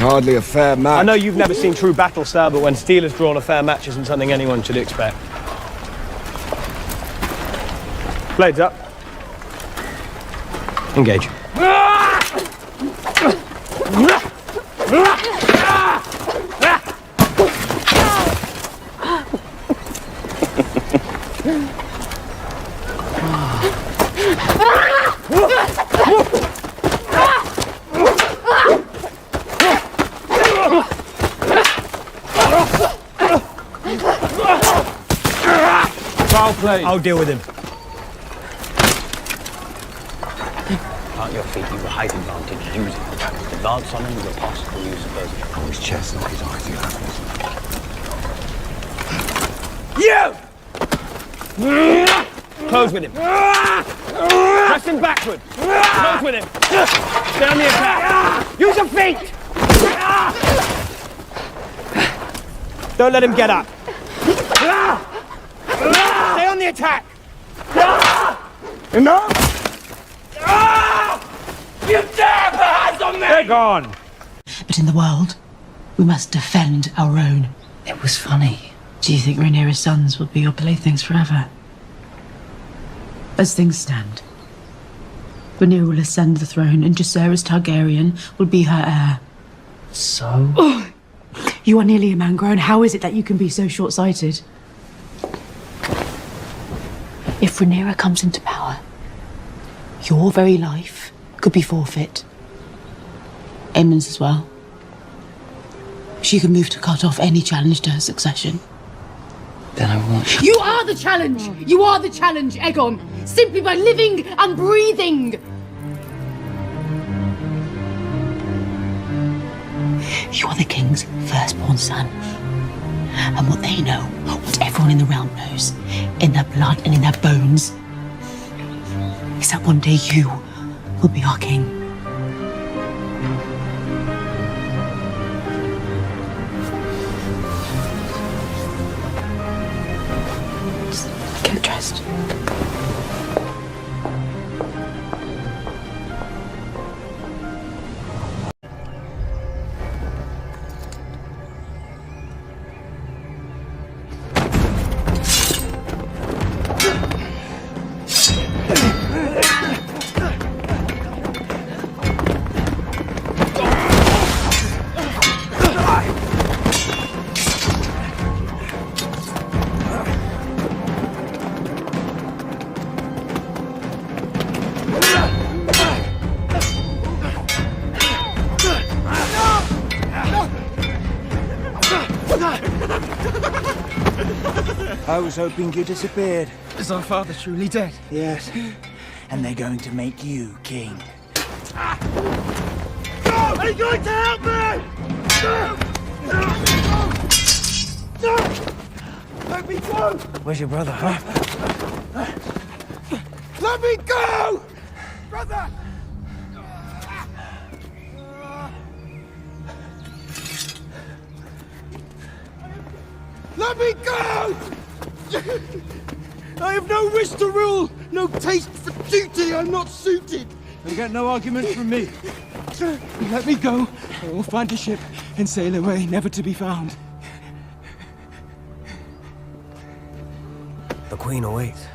hardly a fair match. I know you've never seen true battle, sir, but when steel is drawn, a fair match isn't something anyone should expect. Blades up. Engage. Foul play. I'll deal with him. Plant your feet, you have a height advantage, use it. Advance on him with a possible use of those. Oh, his chest, not his eyes, you have. You! Close with him. Press him backward. Close with him. Stay on the attack. Use your feet! Don't let him get up. Stay on the attack. Enough! You dare put hands on me! Aegon! But in the world, we must defend our own. It was funny. Do you think Rhaenyra's sons will be your playthings forever? As things stand, Rhaenyra will ascend the throne and Jacaerys Targaryen will be her heir. So? Oh, you are nearly a man grown. How is it that you can be so short-sighted? If Rhaenyra comes into power, your very life could be forfeit. Aemon's as well. She could move to cut off any challenge to her succession. Then I won't. You are the challenge! You are the challenge, Aegon! Simply by living and breathing! You are the king's firstborn son. And what they know, what everyone in the realm knows, in their blood and in their bones, is that one day you will be our king. Just get dressed. I was hoping you disappeared. Is our father truly dead? Yes. And they're going to make you king. Are you going to help me? Let me go! Where's your brother, huh? Let me go! Brother! Let me go! I have no wish to rule, no taste for duty. I'm not suited. You'll get no argument from me. Let me go, or we'll find a ship and sail away, never to be found. The Queen awaits.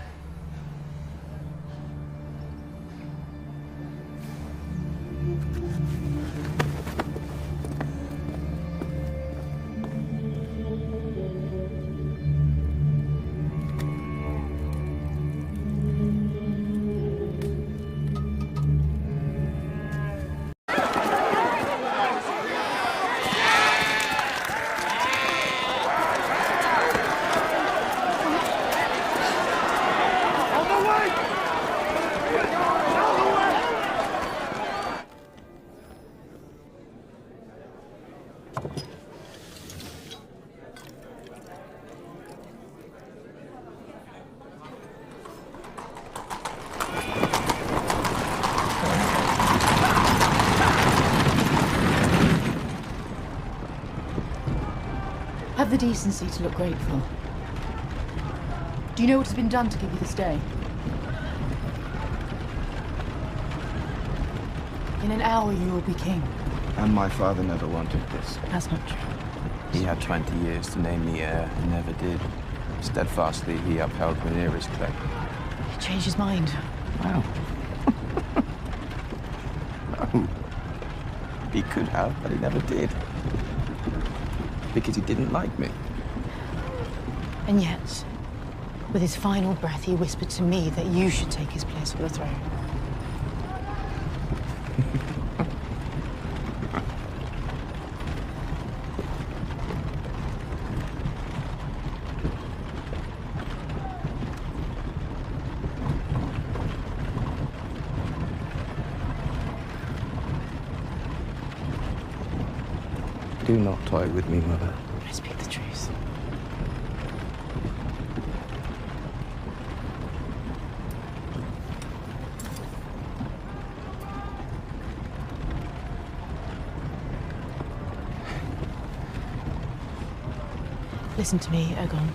Have the decency to look grateful. Do you know what has been done to give you this day? In an hour you will be king. And my father never wanted this. That's not true. He had 20 years to name the heir and never did. Steadfastly, he upheld Rhaenyra's claim. He changed his mind. Wow. No. He could have, but he never did. Because he didn't like me. And yet, with his final breath, he whispered to me that you should take his place on the throne. Do not toy with me, Mother. I speak the truth. Listen to me, Aegon.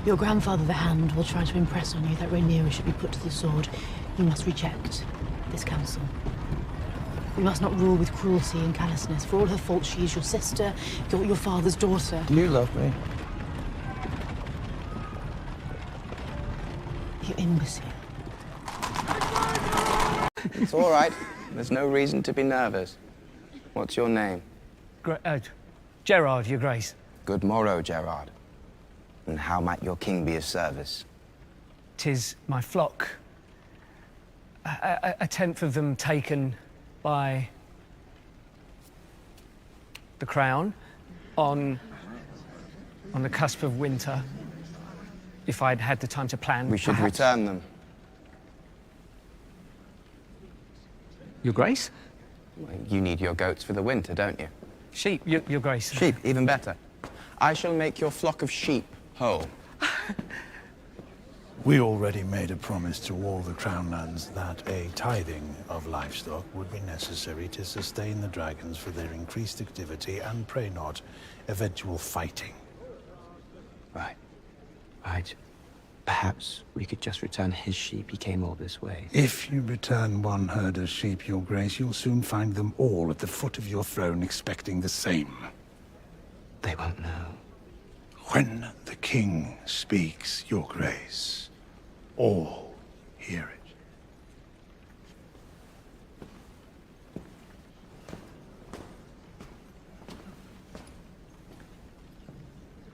Your grandfather, the Hand, will try to impress on you that Rhaenyra should be put to the sword. You must reject this counsel. We must not rule with cruelty and callousness. For all her faults, she is your sister, your father's daughter. Do you love me? You imbecile. It's all right. There's no reason to be nervous. What's your name? Gerard, Your Grace. Good morrow, Gerard. And how might your king be of service? 'Tis my flock. A tenth of them taken by the crown on the cusp of winter. If I'd had the time to plan, We should perhaps. return them. Your Grace? You need your goats for the winter, don't you? Sheep, Your Grace. Sheep, even better. I shall make your flock of sheep whole. We already made a promise to all the Crown lands that a tithing of livestock would be necessary to sustain the dragons for their increased activity and, pray not, eventual fighting. Right. Right. Perhaps we could just return his sheep. He came all this way. If you return one herd of sheep, Your Grace, you'll soon find them all at the foot of your throne expecting the same. They won't know. When the king speaks, Your Grace, all hear it.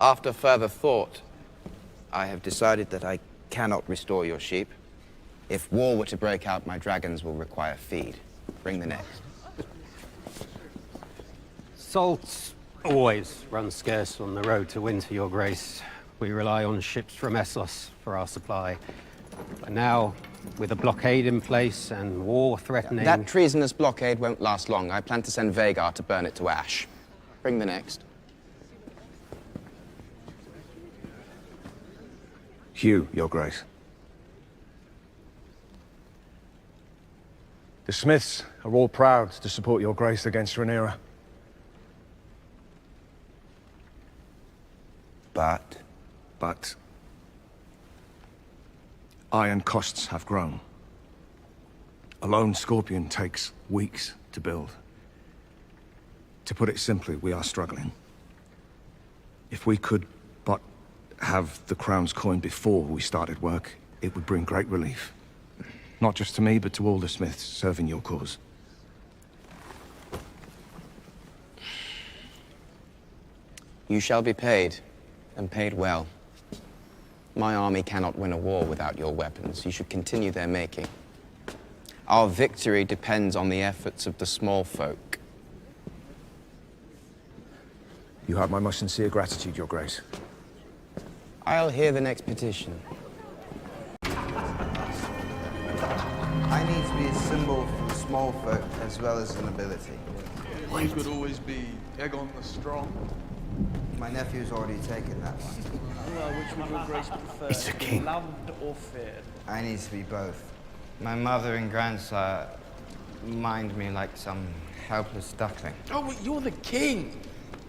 After further thought, I have decided that I cannot restore your sheep. If war were to break out, my dragons will require feed. Bring the next. Salt always runs scarce on the road to winter, Your Grace. We rely on ships from Essos for our supply. But now, with a blockade in place and war threatening... That treasonous blockade won't last long. I plan to send Vhagar to burn it to ash. Bring the next. Hugh, Your Grace. The Smiths are all proud to support Your Grace against Rhaenyra. But iron costs have grown. A lone scorpion takes weeks to build. To put it simply, we are struggling. If we could but have the Crown's coin before we started work, it would bring great relief. Not just to me, but to all the Smiths serving your cause. You shall be paid, and paid well. My army cannot win a war without your weapons. You should continue their making. Our victory depends on the efforts of the small folk. You have my most sincere gratitude, Your Grace. I'll hear the next petition. I need to be a symbol for the small folk as well as the nobility. You could always be Aegon the Strong. My nephew's already taken that one. Which would Your Grace prefer? It's a king. Loved or feared? I need to be both. My mother and grandsire mind me like some helpless duckling. Oh, but you're the king.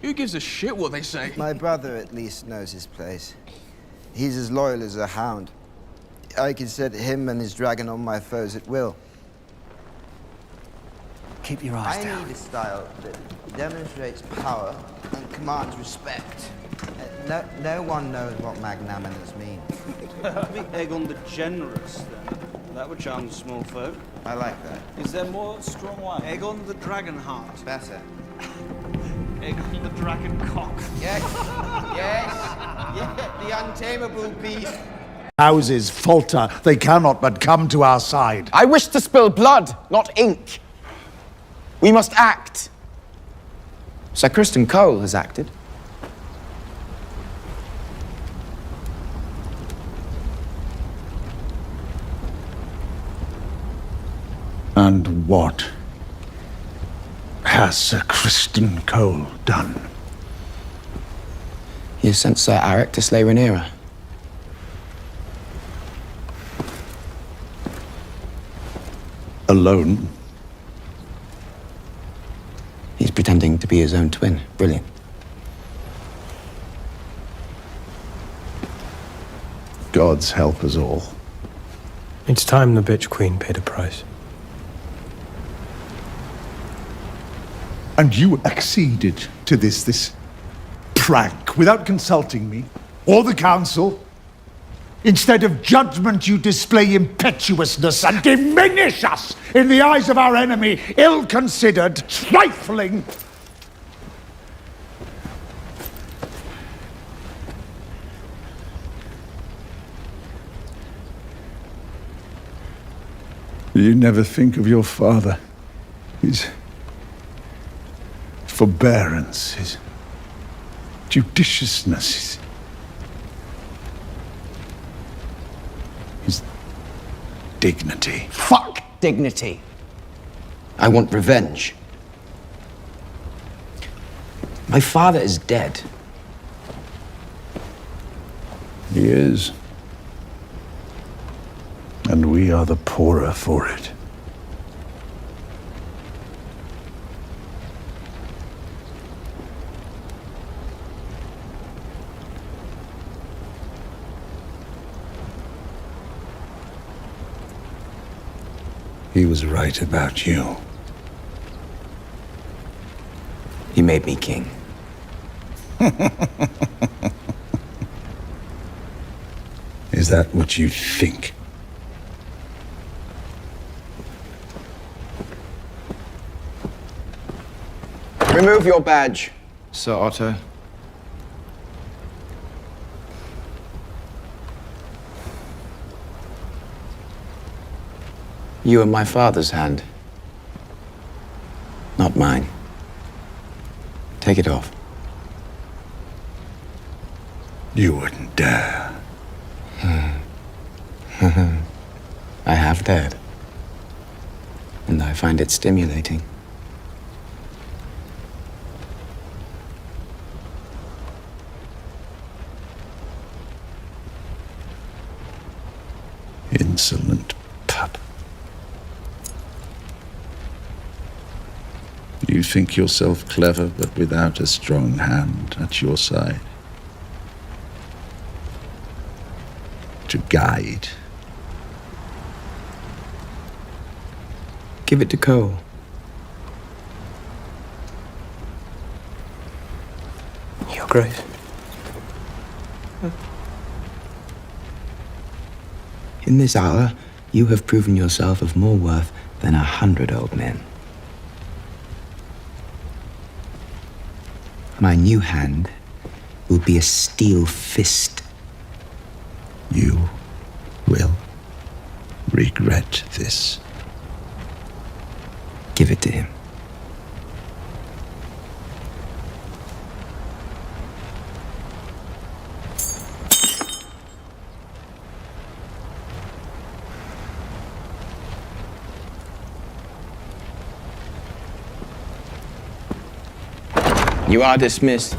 Who gives a shit what they say? My brother at least knows his place. He's as loyal as a hound. I can set him and his dragon on my foes at will. keep your eyes I down. need a style that demonstrates power and commands respect. No one knows what magnanimous means. Maybe Aegon the Generous, then. That would charm the small folk. I like that. Is there more strong wine? Aegon the Dragonheart. Better. Aegon the Dragon Cock. Yes, yes, the untamable beast. Houses falter, they cannot but come to our side. I wish to spill blood, not ink. We must act. Sir Criston Cole has acted. And what has Sir Criston Cole done? He has sent Sir Aric to slay Rhaenyra. Alone? He's pretending to be his own twin. Brilliant. Gods help us all. It's time the bitch queen paid a price. And you acceded to this prank without consulting me or the council. Instead of judgment, you display impetuousness and diminish us in the eyes of our enemy, ill-considered, trifling. You never think of your father, his forbearance, his judiciousness, his dignity. Fuck dignity. I want revenge. My father is dead. He is. And we are the poorer for it. He was right about you. He made me king. Is that what you think? Remove your badge, Sir Otto. You are my father's hand, not mine. Take it off. You wouldn't dare. I have dared. And I find it stimulating. Insolent pup. You think yourself clever, but without a strong hand at your side. To guide. Give it to Cole. Your Grace. In this hour, you have proven yourself of more worth than 100 old men. My new hand will be a steel fist. You will regret this. Give it to him. You are dismissed.